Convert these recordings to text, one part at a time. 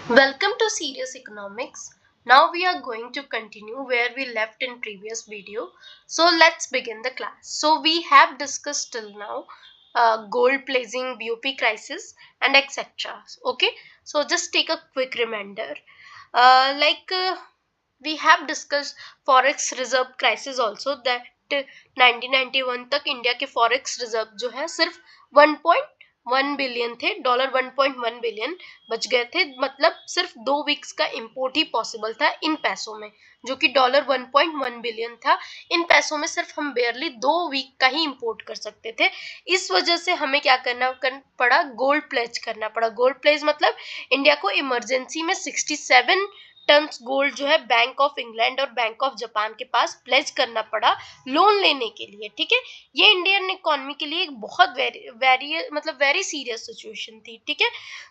Welcome to Serious Economics. Now we are going to continue where we left in previous video. So let's begin the class. So we have discussed till now gold placing, BOP crisis and etc. Okay. So just take a quick reminder. We have discussed forex reserve crisis also that 1991 तक India के forex reserve जो है सिर्फ 1.1 billion थे, dollar 1.1 billion बच गए थे। मतलब सिर्फ 2 वीक्स का इंपोर्ट ही पॉसिबल था इन पैसों में, जो कि डॉलर 1.1 बिलियन था। इन पैसों में सिर्फ हम बेयरली 2 वीक का ही इंपोर्ट कर सकते थे। इस वजह से हमें क्या करना पड़ा, गोल्ड प्लेज करना पड़ा। गोल्ड प्लेज मतलब इंडिया को इमरजेंसी में 67 टन्स गोल्ड जो है बैंक ऑफ इंग्लैंड और बैंक ऑफ जापान के पास प्लेज करना पड़ा लोन लेने के लिए। ठीक है, ये इंडियन इकोनॉमी के लिए एक बहुत वेरी सीरियस सिचुएशन थी। ठीक है,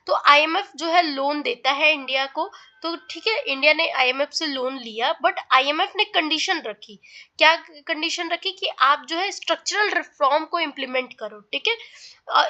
तो आईएमएफ जो है लोन देता है इंडिया को। तो ठीक है, इंडिया ने आईएमएफ से लोन लिया, बट आईएमएफ ने कंडीशन रखी। क्या कंडीशन रखी? कि आप जो है स्ट्रक्चरल रिफॉर्म को इम्प्लीमेंट करो। ठीक है,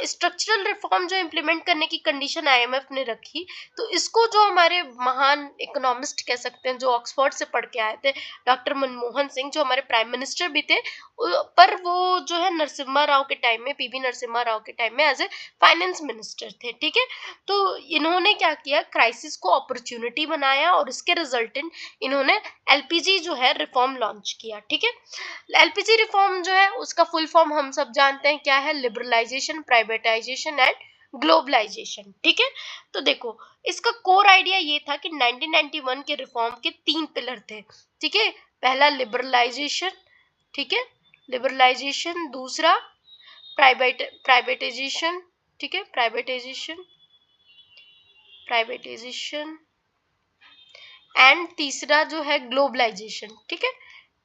स्ट्रक्चरल रिफॉर्म जो इम्प्लीमेंट करने की कंडीशन आईएमएफ ने रखी, तो इसको जो हमारे महान इकोनॉमिस्ट कह सकते हैं, जो ऑक्सफोर्ड से पढ़ के आए थे, डॉक्टर मनमोहन सिंह, जो हमारे प्राइम मिनिस्टर भी थे, पर वो जो है नरसिम्हा राव के टाइम में, पीवी नरसिम्हा राव के टाइम में एज ए फाइनेंस मिनिस्टर थे। ठीक है, तो इन्होंने क्या किया, क्राइसिस को अपॉर्चुनिटी बनाया और इसके रिजल्टेंट इन्होंने एलपीजी जो है रिफॉर्म लॉन्च किया। ठीक है, एलपीजी रिफॉर्म जो है उसका फुल फॉर्म हम सब जानते हैं क्या है, लिबरलाइजेशन, प्राइवेटाइजेशन एंड ग्लोबलाइजेशन। ठीक है, तो देखो इसका कोर आइडिया ये था कि 1991 के रिफॉर्म के 3 पिलर थे। ठीक है, पहला लिबरलाइजेशन, ठीक है, लिबरलाइजेशन, दूसरा प्राइवेटाइजेशन, ठीक है, प्राइवेटाइजेशन प्राइवेटाइजेशन एंड तीसरा जो है ग्लोबलाइजेशन। ठीक है,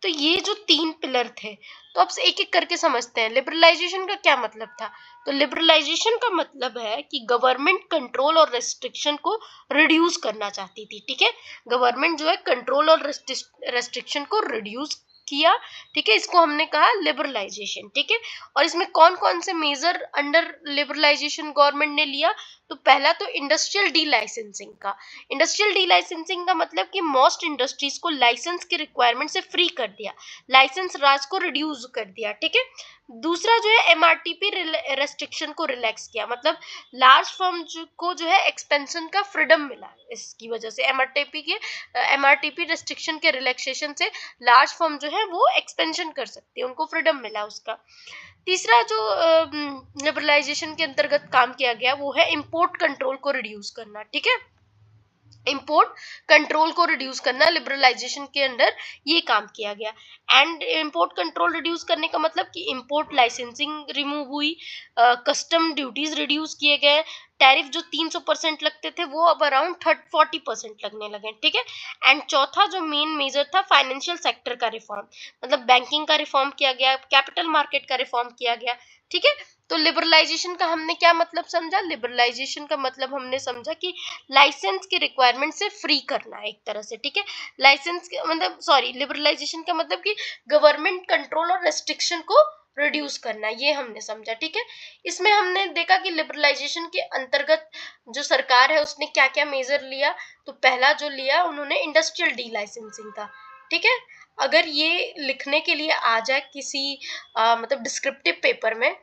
तो ये जो 3 पिलर थे, तो अब एक एक करके समझते हैं। लिबरलाइजेशन का क्या मतलब था? तो लिबरलाइजेशन का मतलब है कि गवर्नमेंट कंट्रोल और रेस्ट्रिक्शन को रिड्यूस करना चाहती थी। ठीक है, गवर्नमेंट जो है कंट्रोल और रेस्ट्रिक्शन को रिड्यूस किया। ठीक है, इसको हमने कहा लिबरलाइजेशन। ठीक है, और इसमें कौन कौन से मेजर अंडर लिबरलाइजेशन गवर्नमेंट ने लिया? तो पहला तो इंडस्ट्रियल डी लाइसेंसिंग का। इंडस्ट्रियल डी लाइसेंसिंग का मतलब कि मोस्ट इंडस्ट्रीज को लाइसेंस के रिक्वायरमेंट से फ्री कर दिया, लाइसेंस राज को रिड्यूस कर दिया। ठीक है, दूसरा जो है एमआरटीपी रेस्ट्रिक्शन को रिलैक्स किया, मतलब लार्ज फर्म को जो है एक्सपेंशन का फ्रीडम मिला। इसकी वजह से एमआरटीपी रेस्ट्रिक्शन के रिलैक्सेशन से लार्ज फर्म जो है वो एक्सपेंशन कर सकती है, उनको फ्रीडम मिला उसका। तीसरा जो लिबरलाइजेशन के अंतर्गत काम किया गया वो है इंपोर्ट कंट्रोल को रिड्यूस करना। ठीक है, इंपोर्ट कंट्रोल को रिड्यूस करना लिबरलाइजेशन के अंडर ये काम किया गया। एंड इंपोर्ट कंट्रोल रिड्यूस करने का मतलब कि इंपोर्ट लाइसेंसिंग रिमूव हुई, कस्टम ड्यूटीज रिड्यूस किए गए, टैरिफ जो 300% लगते थे वो अब अराउंड 40% लगने लगे। ठीक है, एंड चौथा जो मेन मेजर था, फाइनेंशियल सेक्टर का रिफॉर्म, मतलब बैंकिंग का रिफॉर्म किया गया, कैपिटल मार्केट का रिफॉर्म किया गया। ठीक है, तो लिबरलाइजेशन का हमने क्या मतलब समझा? लिबरलाइजेशन का मतलब हमने समझा कि लाइसेंस की रिक्वायरमेंट से फ्री करना है एक तरह से। ठीक है, लिबरलाइजेशन का मतलब कि गवर्नमेंट कंट्रोल और रेस्ट्रिक्शन को रिड्यूस करना, ये हमने समझा। ठीक है, इसमें हमने देखा कि लिबरलाइजेशन के अंतर्गत जो सरकार है उसने क्या क्या मेजर लिया। तो पहला जो लिया उन्होंने इंडस्ट्रियल डी लाइसेंसिंग था। ठीक है, अगर ये लिखने के लिए आ जाए किसी मतलब डिस्क्रिप्टिव पेपर में,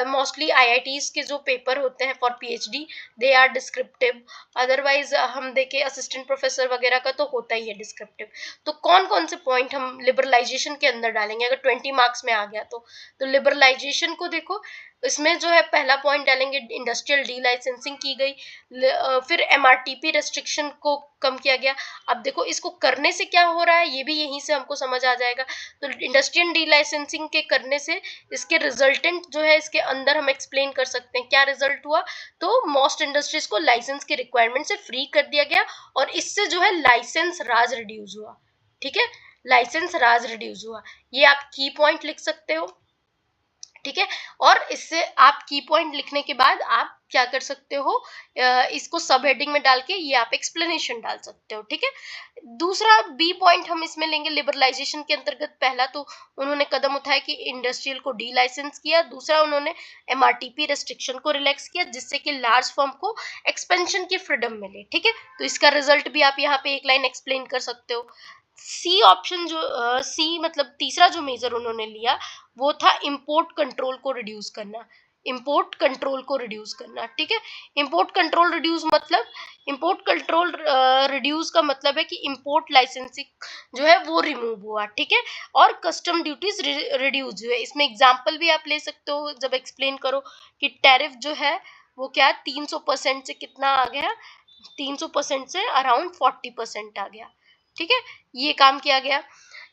मोस्टली आईआईटीज के जो पेपर होते हैं for PhD, they are descriptive. Otherwise हम देखें असिस्टेंट प्रोफेसर वगैरह का तो होता ही है डिस्क्रिप्टिव। तो कौन कौन से पॉइंट हम लिबरलाइजेशन के अंदर डालेंगे अगर 20 मार्क्स में आ गया तो लिबरलाइजेशन को देखो, इसमें जो है पहला पॉइंट डालेंगे इंडस्ट्रियल डी लाइसेंसिंग की गई, फिर एमआरटीपी रेस्ट्रिक्शन को कम किया गया। अब देखो इसको करने से क्या हो रहा है ये भी यहीं से हमको समझ आ जाएगा। तो इंडस्ट्रियल डी लाइसेंसिंग के करने से इसके रिजल्टेंट जो है इसके अंदर हम एक्सप्लेन कर सकते हैं क्या रिजल्ट हुआ। तो मोस्ट इंडस्ट्रीज को लाइसेंस के रिक्वायरमेंट से फ्री कर दिया गया और इससे जो है लाइसेंस राज रिड्यूस हुआ। ठीक है, लाइसेंस राज रिड्यूस हुआ, ये आप की पॉइंट लिख सकते हो। ठीक है, और इससे आप की पॉइंट लिखने के बाद आप क्या कर सकते हो, इसको सब हेडिंग में डाल के ये आप एक्सप्लेनेशन डाल सकते हो, ठीक है। दूसरा बी पॉइंट हम इसमें लेंगे लिबरलाइजेशन के अंतर्गत। पहला तो उन्होंने कदम उठाया कि इंडस्ट्रियल को डी लाइसेंस किया, दूसरा उन्होंने एमआरटीपी रेस्ट्रिक्शन को रिलैक्स किया जिससे कि लार्ज फर्म को एक्सपेंशन की फ्रीडम मिले, ठीक है। तो इसका रिजल्ट भी आप यहाँ पे एक लाइन एक्सप्लेन कर सकते हो। सी ऑप्शन जो सी मतलब तीसरा जो मेजर उन्होंने लिया वो था इंपोर्ट कंट्रोल को रिड्यूस करना, इंपोर्ट कंट्रोल को रिड्यूस करना, ठीक है। इंपोर्ट कंट्रोल रिड्यूस मतलब, इंपोर्ट कंट्रोल रिड्यूस का मतलब है कि इंपोर्ट लाइसेंसिंग जो है वो रिमूव हुआ, ठीक है, और कस्टम ड्यूटीज रिड्यूस हुए। इसमें एग्जांपल भी आप ले सकते हो जब एक्सप्लेन करो कि टैरिफ जो है वो क्या 300% से कितना आ गया, 300% से अराउंड 40% आ गया, ठीक है। ये काम किया गया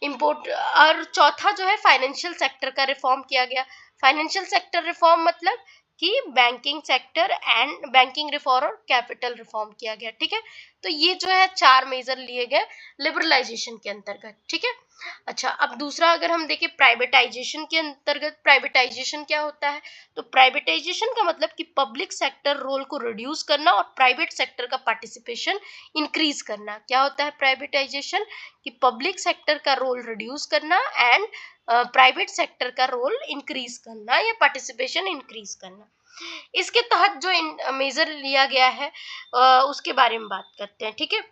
इंपोर्ट। और चौथा जो है फाइनेंशियल सेक्टर का रिफॉर्म किया गया। फाइनेंशियल सेक्टर रिफॉर्म मतलब कि banking sector and banking reform और कैपिटल रिफॉर्म किया गया, ठीक है। तो ये जो है 4 मेजर लिए गए लिबरलाइजेशन के अंतर्गत, ठीक है। अच्छा, अब दूसरा अगर हम देखें प्राइवेटाइजेशन के अंतर्गत, प्राइवेटाइजेशन क्या होता है, तो प्राइवेटाइजेशन का मतलब कि पब्लिक सेक्टर रोल को रिड्यूस करना और प्राइवेट सेक्टर का पार्टिसिपेशन इंक्रीज करना। क्या होता है प्राइवेटाइजेशन, कि पब्लिक सेक्टर का रोल रिड्यूस करना एंड प्राइवेट सेक्टर का रोल इंक्रीज करना या पार्टिसिपेशन इंक्रीज करना। इसके तहत जो मेजर लिया गया है उसके बारे में बात करते हैं, ठीक है।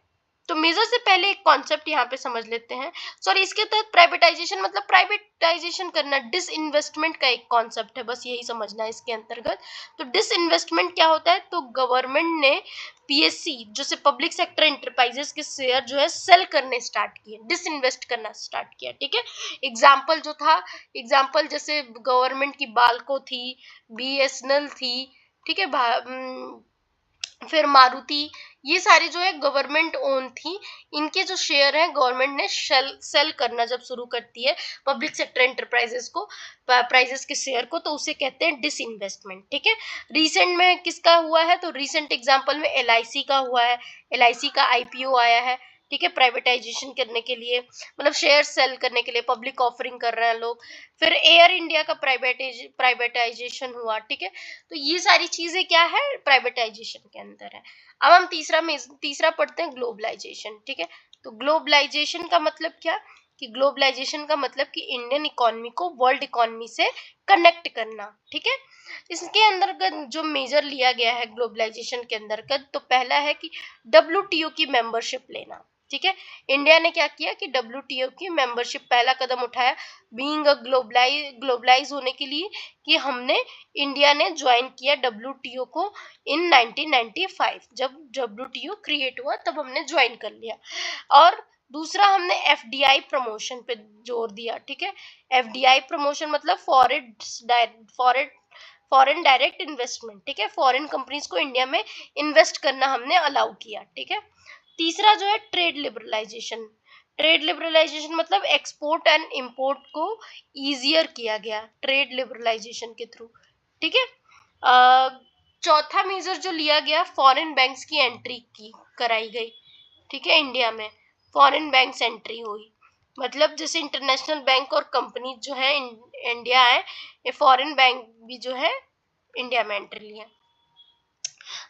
तो मेजर से पहले एक कॉन्सेप्ट यहाँ पे समझ लेते हैं। सॉरी, इसके तहत प्राइवेटाइजेशन मतलब प्राइवेटाइजेशन करना, डिसइन्वेस्टमेंट का एक कॉन्सेप्ट है, बस यही समझना है इसके अंतर्गत। तो डिसइन्वेस्टमेंट क्या होता है, तो गवर्नमेंट ने पीएससी जैसे पब्लिक सेक्टर एंटरप्राइजेस के शेयर जो है सेल करने स्टार्ट किए, डिसइन्वेस्ट करना स्टार्ट किया, ठीक है। एग्जाम्पल जो था, एग्जाम्पल जैसे गवर्नमेंट की बाल्को थी, बीएसएनएल थी, ठीक है, फिर मारुति, ये सारी जो है गवर्नमेंट ओन थी। इनके जो शेयर हैं गवर्नमेंट ने सेल करना जब शुरू करती है पब्लिक सेक्टर एंटरप्राइजेस को, प्राइजेस के शेयर को, तो उसे कहते हैं डिसइन्वेस्टमेंट, ठीक है। रिसेंट में किसका हुआ है, तो रिसेंट एग्जांपल में एलआईसी का हुआ है, एलआईसी का आईपीओ आया है, ठीक है, प्राइवेटाइजेशन करने के लिए, मतलब शेयर सेल करने के लिए पब्लिक ऑफरिंग कर रहे हैं लोग। फिर एयर इंडिया का प्राइवेटाइजेशन हुआ, ठीक है। तो ये सारी चीजें क्या है, प्राइवेटाइजेशन के अंदर है। अब हम तीसरा पढ़ते हैं ग्लोबलाइजेशन, ठीक है। तो ग्लोबलाइजेशन का मतलब क्या, कि ग्लोबलाइजेशन का मतलब कि इंडियन इकोनॉमी को वर्ल्ड इकोनॉमी से कनेक्ट करना, ठीक है। इसके अंतर्गत जो मेजर लिया गया है ग्लोबलाइजेशन के अंतर्गत, तो पहला है कि डब्ल्यूटीओ की मेंबरशिप लेना, ठीक है। इंडिया ने क्या किया कि डब्ल्यूटीओ की मेंबरशिप पहला कदम उठाया, बीइंग अ ग्लोबलाइज होने के लिए, कि हमने इंडिया ने ज्वाइन किया डब्ल्यूटीओ को इन 1995, जब डब्ल्यूटीओ क्रिएट हुआ तब हमने ज्वाइन कर लिया। और दूसरा हमने एफडीआई प्रमोशन पे जोर दिया, ठीक है। एफडीआई प्रमोशन मतलब फॉरेन डायरेक्ट इन्वेस्टमेंट, ठीक है, फॉरेन कंपनीज को इंडिया में इन्वेस्ट करना हमने अलाउ किया, ठीक है। तीसरा जो है ट्रेड लिबरलाइजेशन, ट्रेड लिबरलाइजेशन मतलब एक्सपोर्ट एंड इंपोर्ट को इजियर किया गया ट्रेड लिबरलाइजेशन के थ्रू, ठीक है। चौथा मेजर जो लिया गया, फॉरेन बैंक्स की एंट्री की कराई गई, ठीक है, इंडिया में फॉरेन बैंक्स एंट्री हुई, मतलब जैसे इंटरनेशनल बैंक और कंपनी जो है इंडिया है, ये फॉरेन बैंक भी जो है इंडिया में एंट्री लिया।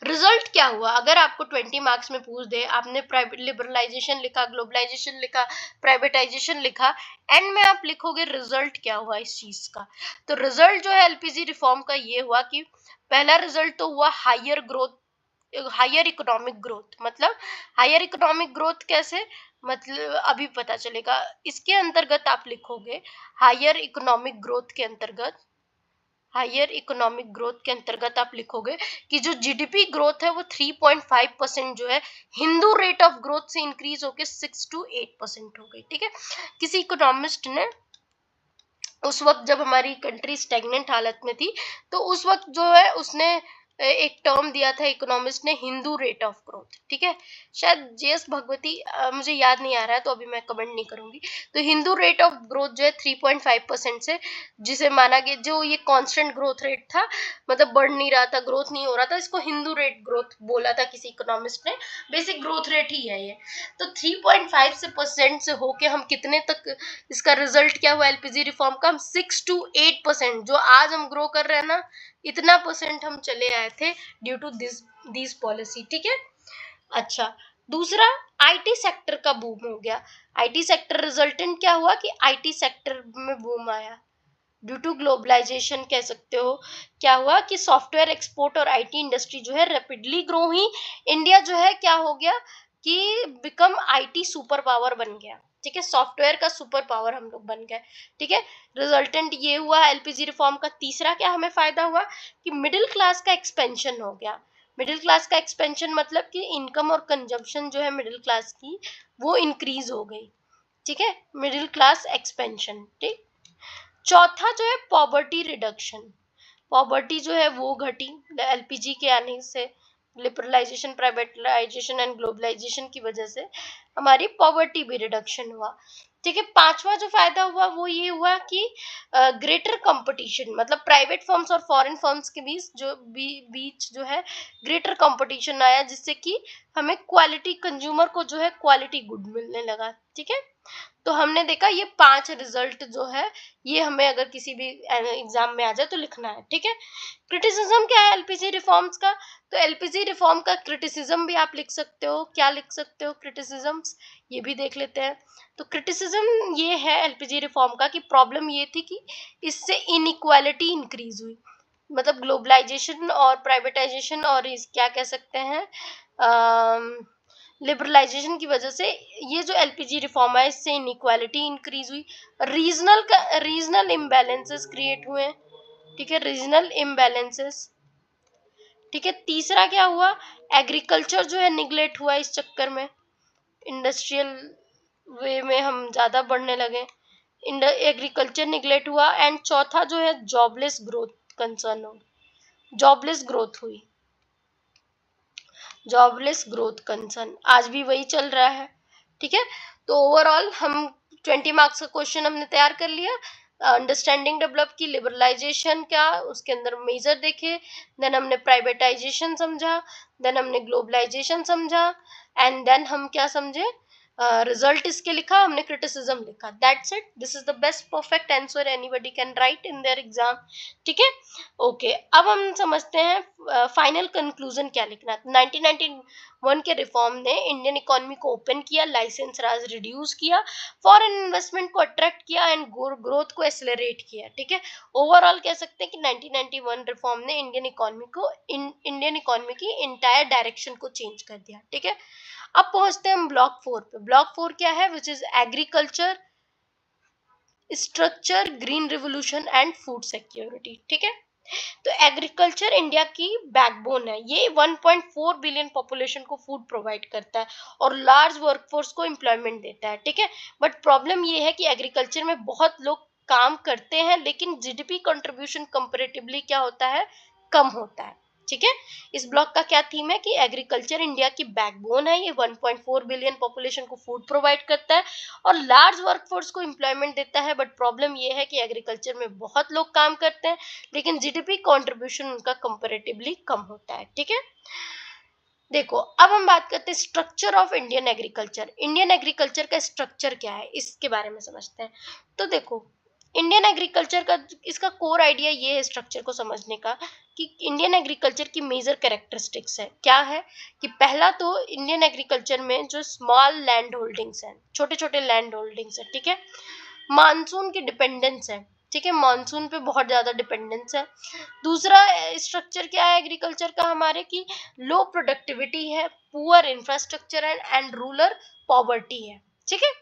रिजल्ट क्या हुआ, अगर आपको 20 मार्क्स में पूछ दे, आपने प्राइवेट लिबरलाइजेशन लिखा, ग्लोबलाइजेशन लिखा, प्राइवेटाइजेशन लिखा, एंड में आप लिखोगे रिजल्ट क्या हुआ इस चीज का, तो रिजल्ट जो है एलपीजी रिफॉर्म का ये हुआ कि पहला रिजल्ट तो हुआ higher growth, higher economic growth. मतलब हायर इकोनॉमिक ग्रोथ कैसे, मतलब अभी पता चलेगा। इसके अंतर्गत आप लिखोगे हायर इकोनॉमिक ग्रोथ के अंतर्गत, हायर इकोनॉमिक ग्रोथ के अंतर्गत आप लिखोगे कि जो जीडीपी ग्रोथ है वो 3.5% जो है हिंदू रेट ऑफ ग्रोथ से इंक्रीज होकर 6 to 8% हो गई, ठीक है। किसी इकोनॉमिस्ट ने उस वक्त जब हमारी कंट्री स्टेगनेंट हालत में थी, तो उस वक्त जो है उसने एक टर्म दिया था इकोनॉमिस्ट ने, हिंदू रेट ऑफ ग्रोथ, ठीक है। शायद जेएस भगवती, मुझे याद नहीं आ रहा है तो अभी मैं कमेंट नहीं करूंगी। तो हिंदू रेट ऑफ ग्रोथ जो है 3.5% से, जिसे माना गया जो ये कांस्टेंट ग्रोथ रेट था, मतलब बढ़ नहीं रहा था, ग्रोथ नहीं हो रहा था, इसको हिंदू रेट ग्रोथ बोला था किसी इकोनॉमिस्ट ने। बेसिक ग्रोथ रेट ही है ये। तो 3.5% से होके हम कितने तक, इसका रिजल्ट क्या हुआ एलपीजी रिफॉर्म का, हम 6 to 8%, जो आज हम ग्रो कर रहे हैं ना, इतना परसेंट हम चले आए आए थे ड्यू टू दिस पॉलिसी, ठीक है। अच्छा, दूसरा आईटी सेक्टर का बूम हो गया। आईटी सेक्टर रिजल्टेंट क्या हुआ कि आईटी सेक्टर में बूम आया ड्यू टू ग्लोबलाइजेशन कह सकते हो। क्या हुआ कि सॉफ्टवेयर एक्सपोर्ट और आईटी इंडस्ट्री जो है रैपिडली ग्रो हुई। इंडिया जो है क्या हो गया कि बिकम आईटी सुपर पावर बन गया, ठीक है, सॉफ्टवेयर का सुपर पावर हम लोग बन गए, ठीक है। रिजल्टेंट ये हुआ एलपीजी रिफॉर्म का। तीसरा क्या हमें फायदा हुआ कि मिडिल क्लास का एक्सपेंशन हो गया। मिडिल क्लास का एक्सपेंशन मतलब कि इनकम और कंजम्पशन जो है मिडिल क्लास की वो इंक्रीज हो गई, ठीक है, मिडिल क्लास एक्सपेंशन, ठीक। चौथा जो है पॉवर्टी रिडक्शन, पॉवर्टी जो है वो घटी एलपीजी के आने से, लिबरलाइजेशन, प्राइवेटाइजेशन एंड ग्लोबलाइजेशन की वजह से हमारी पॉवर्टी भी रिडक्शन हुआ, ठीक है। पांचवा जो फायदा हुआ वो ये हुआ कि ग्रेटर कंपटीशन, मतलब प्राइवेट फर्म्स और फॉरेन फर्म्स के बीच जो है ग्रेटर कंपटीशन आया, जिससे कि हमें क्वालिटी, कंज्यूमर को जो है क्वालिटी गुड मिलने लगा, ठीक है। तो हमने देखा ये 5 रिजल्ट जो है ये हमें अगर किसी भी एग्जाम में आ जाए तो लिखना है, ठीक है। क्रिटिसिज्म क्या है एलपीजी रिफॉर्म्स का, तो एलपीजी रिफॉर्म का क्रिटिसिज्म भी आप लिख सकते हो। क्या लिख सकते हो क्रिटिसिज्म्स, ये भी देख लेते हैं। तो क्रिटिसिज्म ये है एलपीजी रिफॉर्म का कि प्रॉब्लम ये थी कि इससे इनइक्वालिटी इंक्रीज हुई, मतलब ग्लोबलाइजेशन और प्राइवेटाइजेशन और इस क्या कह सकते हैं लिबरलाइजेशन की वजह से ये जो एलपीजी रिफॉर्म है इससे इनइक्वालिटी इंक्रीज हुई, रीजनल इम्बैलेंसेस क्रिएट हुए, ठीक है, रीजनल इम्बैलेंसेस, ठीक है। तीसरा क्या हुआ, एग्रीकल्चर जो है निग्लेक्ट हुआ इस चक्कर में, इंडस्ट्रियल वे में हम ज्यादा बढ़ने लगे, एग्रीकल्चर निग्लेक्ट हुआ। एंड चौथा जो है जॉबलेस ग्रोथ कंसर्न हो, जॉबलेस ग्रोथ हुई, जॉबलेस ग्रोथ कंसर्न आज भी वही चल रहा है, ठीक है। तो ओवरऑल हम 20 मार्क्स का क्वेश्चन हमने तैयार कर लिया। अंडरस्टैंडिंग डेवलप की, लिबरलाइजेशन क्या उसके अंदर मेजर देखे, देन हमने प्राइवेटाइजेशन समझा, देन हमने ग्लोबलाइजेशन समझा, एंड देन हम क्या समझे, रिजल्ट इसके लिखा, हमने क्रिटिसिज्म लिखा, that's it. This is the best perfect answer anybody can write in their exam, ठीक है। ओके, अब हम समझते हैं फाइनल कंक्लूजन क्या लिखना है। 1991 के रिफॉर्म ने इंडियन इकोनॉमी को ओपन किया, लाइसेंस राज रिड्यूस किया, फॉरेन इन्वेस्टमेंट को अट्रैक्ट किया एंड ग्रोथ को एक्सेलरेट किया, ठीक है। ओवरऑल कह सकते हैं कि 1991 रिफॉर्म ने इंडियन इकोनॉमी की इंटायर डायरेक्शन को चेंज कर दिया, ठीक है। अब पहुंचते हैं हम ब्लॉक 4 पे। ब्लॉक 4 क्या है, which is agriculture, structure, green revolution and food security, ठीक है। तो एग्रीकल्चर इंडिया की बैकबोन है, ये 1.4 बिलियन पॉपुलेशन को फूड प्रोवाइड करता है और लार्ज वर्कफोर्स को एम्प्लॉयमेंट देता है, ठीक है। बट प्रॉब्लम ये है कि एग्रीकल्चर में बहुत लोग काम करते हैं लेकिन जीडीपी कंट्रीब्यूशन कंपैरेटिवली क्या होता है, कम होता है, ठीक है। इस ब्लॉक का क्या थीम है कि एग्रीकल्चर इंडिया की बैकबोन है, ये 1.4 बिलियन पॉपुलेशन को फूड प्रोवाइड करता है और लार्ज वर्कफोर्स को एम्प्लॉयमेंट देता है। बट प्रॉब्लम ये है कि एग्रीकल्चर में बहुत लोग काम करते हैं लेकिन जीडीपी कंट्रीब्यूशन उनका कंपैरेटिवली कम होता है, ठीक है। देखो, अब हम बात करते हैं structure of Indian agriculture. Indian agriculture का स्ट्रक्चर क्या है इसके बारे में समझते हैं। तो देखो, इंडियन एग्रीकल्चर का इसका कोर आइडिया ये है स्ट्रक्चर को समझने का कि इंडियन एग्रीकल्चर की मेजर कैरेक्टरिस्टिक्स है, क्या है कि पहला तो इंडियन एग्रीकल्चर में जो स्मॉल लैंड होल्डिंग्स हैं, छोटे छोटे लैंड होल्डिंग्स है, ठीक है। मानसून की डिपेंडेंस है, ठीक है, मानसून पे बहुत ज्यादा डिपेंडेंस है। दूसरा स्ट्रक्चर क्या है एग्रीकल्चर का हमारे की, लो प्रोडक्टिविटी है, poor infrastructure and rural poverty है, ठीक है।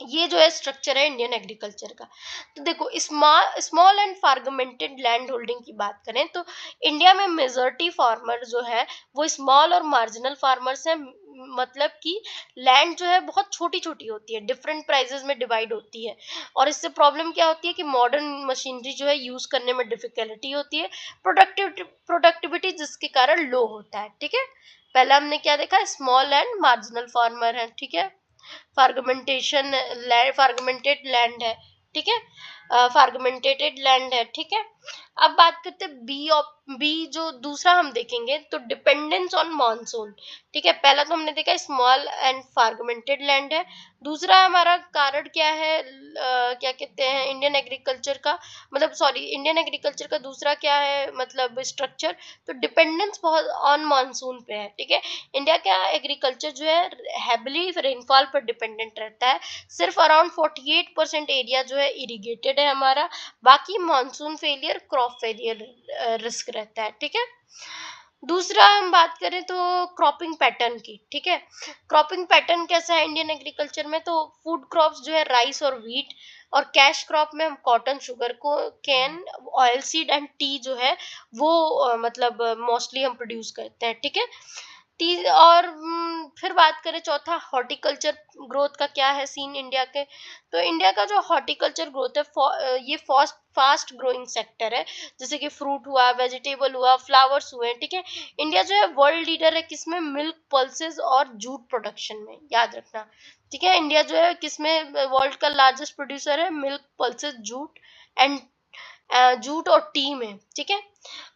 ये जो है स्ट्रक्चर है इंडियन एग्रीकल्चर का। तो देखो, small and fragmented land holding की बात करें तो इंडिया में मेजॉरिटी फार्मर जो है वो स्मॉल और मार्जिनल फार्मर्स हैं, मतलब कि लैंड जो है बहुत छोटी छोटी होती है, डिफरेंट प्राइजेस में डिवाइड होती है और इससे प्रॉब्लम क्या होती है कि मॉडर्न मशीनरी जो है यूज करने में डिफिकल्टी होती है, प्रोडक्टिविटी जिसके कारण लो होता है, ठीक है। पहला हमने क्या देखा, स्मॉल एंड मार्जिनल फार्मर है, ठीक है। फ्रैगमेंटेड लैंड है, ठीक है, फ्रैगमेंटेटेड लैंड है, ठीक है। अब बात करते हैं बी जो दूसरा हम देखेंगे तो डिपेंडेंस ऑन मानसून। ठीक है, पहला तो हमने देखा स्मॉल एंड फ्रैगमेंटेड लैंड है। दूसरा हमारा कारण क्या है, क्या कहते हैं इंडियन एग्रीकल्चर का, मतलब सॉरी इंडियन एग्रीकल्चर का दूसरा क्या है मतलब स्ट्रक्चर, तो डिपेंडेंस बहुत ऑन मानसून पे है। ठीक है, इंडिया का एग्रीकल्चर जो है हैविली रेनफॉल पर डिपेंडेंट रहता है। सिर्फ अराउंड 48% एरिया जो है इरिगेटेड है हमारा, बाकी monsoon failure crop failure risk रहता है। ठीक है, दूसरा हम बात करें तो क्रॉपिंग पैटर्न की। ठीक है, क्रॉपिंग पैटर्न कैसा है इंडियन एग्रीकल्चर में, तो फूड क्रॉप्स जो है राइस और व्हीट, और कैश क्रॉप में हम कॉटन, शुगर को, can, oil seed and T जो है वो मतलब मोस्टली हम प्रोड्यूस करते हैं। ठीक है, और फिर बात करें चौथा हॉर्टिकल्चर ग्रोथ का क्या है सीन इंडिया के, तो इंडिया का जो हॉर्टिकल्चर ग्रोथ है ये फास्ट फास्ट ग्रोइंग सेक्टर है। जैसे कि फ्रूट हुआ, वेजिटेबल हुआ, फ्लावर्स हुए। ठीक है, इंडिया जो है वर्ल्ड लीडर है किसमें, मिल्क, पल्सेस और जूट प्रोडक्शन में, याद रखना। ठीक है, इंडिया जो है किसमें वर्ल्ड का लार्जेस्ट प्रोड्यूसर है, milk, pulses, jute and jute और टी में। ठीक है,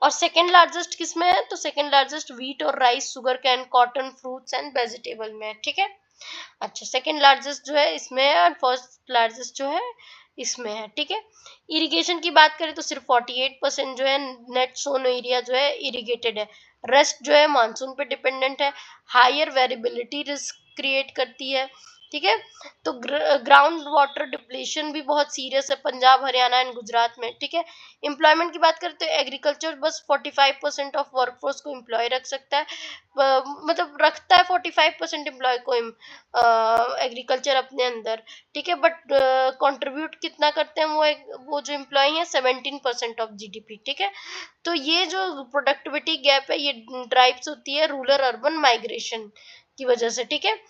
और सेकंड लार्जेस्ट किस में है, तो सेकंड लार्जेस्ट व्हीट और rice, sugar cane, cotton, fruits and vegetable में है। ठीक है, अच्छा सेकंड लार्जेस्ट जो है इसमें है और फर्स्ट लार्जेस्ट जो है इसमें है। ठीक है, इरिगेशन की बात करें तो सिर्फ 48% जो है नेट सोन एरिया जो है इरिगेटेड है, रेस्ट जो है मानसून पे डिपेंडेंट है, हायर वेरिएबिलिटी रिस्क क्रिएट करती है। ठीक है, तो ग्राउंड वाटर डिप्लीशन भी बहुत सीरियस है पंजाब, हरियाणा एंड गुजरात में। ठीक है, एम्प्लॉयमेंट की बात करें तो एग्रीकल्चर बस 45% ऑफ वर्कफोर्स को एम्प्लॉय रख सकता है, मतलब रखता है 45% एम्प्लॉय को एग्रीकल्चर अपने अंदर। ठीक है, बट कंट्रीब्यूट कितना करते हैं वो जो एम्प्लॉय है 17% ऑफ जीडीपी। ठीक है, तो ये जो प्रोडक्टिविटी गैप है ये ड्राइव्स होती है रूरल अर्बन माइग्रेशन की वजह से। ठीक है,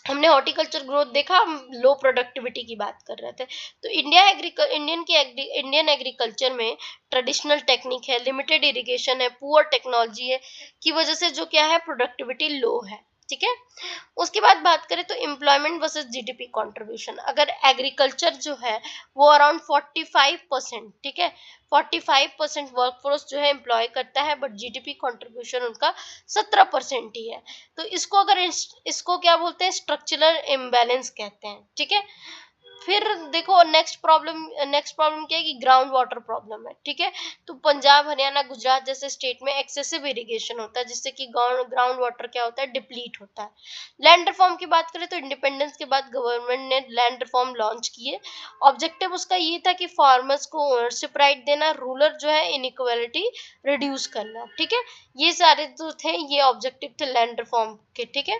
हमने हॉर्टिकल्चर ग्रोथ देखा, हम लो प्रोडक्टिविटी की बात कर रहे थे। तो इंडियन एग्रीकल्चर में ट्रेडिशनल टेक्निक है, लिमिटेड इरिगेशन है, पुअर टेक्नोलॉजी है की वजह से जो क्या है प्रोडक्टिविटी लो है। ठीक है, उसके बाद बात करें तो एम्प्लॉयमेंट वर्सेस जीडीपी कंट्रीब्यूशन, अगर एग्रीकल्चर जो है वो अराउंड 45%, ठीक है 45% वर्कफोर्स जो है एम्प्लॉय करता है, बट जीडीपी कंट्रीब्यूशन उनका 17% ही है। तो इसको अगर इसको क्या बोलते हैं, स्ट्रक्चरल इम्बैलेंस कहते हैं। ठीक है, फिर देखो नेक्स्ट प्रॉब्लम क्या है कि ग्राउंड वाटर प्रॉब्लम है। ठीक है, तो पंजाब, हरियाणा, गुजरात जैसे स्टेट में एक्सेसिव इरिगेशन होता है जिससे कि ग्राउंड वाटर क्या होता है, डिप्लीट होता है। लैंड रिफॉर्म की बात करें तो इंडिपेंडेंस के बाद गवर्नमेंट ने लैंड रिफॉर्म लॉन्च किए। ऑब्जेक्टिव उसका ये था कि फार्मर्स को ओनरशिप राइट देना, रूरल जो है इनइक्वालिटी रिड्यूस करना। ठीक है, ये सारे जो थे ये ऑब्जेक्टिव थे लैंड रिफॉर्म के। ठीक है,